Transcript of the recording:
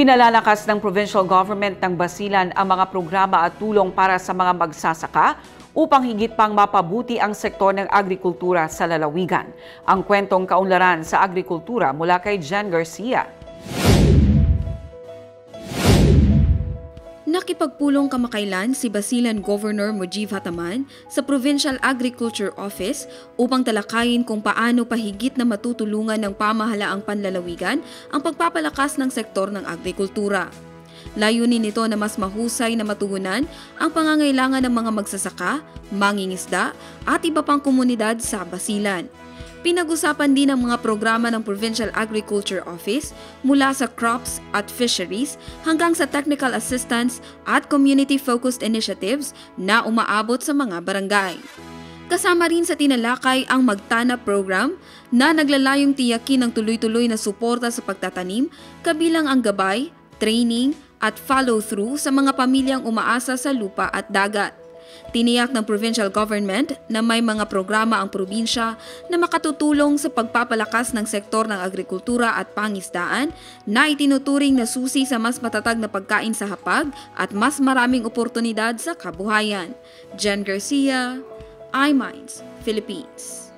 Pinalalakas ng provincial government ng Basilan ang mga programa at tulong para sa mga magsasaka upang higit pang mapabuti ang sektor ng agrikultura sa lalawigan. Ang kwentong kaunlaran sa agrikultura mula kay Jen Garcia. Nakipagpulong kamakailan si Basilan Governor Mujib Hataman sa Provincial Agriculture Office upang talakayin kung paano pahigit na matutulungan ng pamahalaang panlalawigan ang pagpapalakas ng sektor ng agrikultura. Layunin nito na mas mahusay na matugunan ang pangangailangan ng mga magsasaka, mangingisda at iba pang komunidad sa Basilan. Pinag-usapan din ang mga programa ng Provincial Agriculture Office mula sa crops at fisheries hanggang sa technical assistance at community-focused initiatives na umaabot sa mga barangay. Kasama rin sa tinalakay ang Magtana program na naglalayong tiyakin ang tuloy-tuloy na suporta sa pagtatanim kabilang ang gabay, training at follow-through sa mga pamilyang umaasa sa lupa at dagat. Tiniyak ng provincial government na may mga programa ang probinsya na makatutulong sa pagpapalakas ng sektor ng agrikultura at pangisdaan na itinuturing na susi sa mas matatag na pagkain sa hapag at mas maraming oportunidad sa kabuhayan. Jen Garcia, iMinds, Philippines.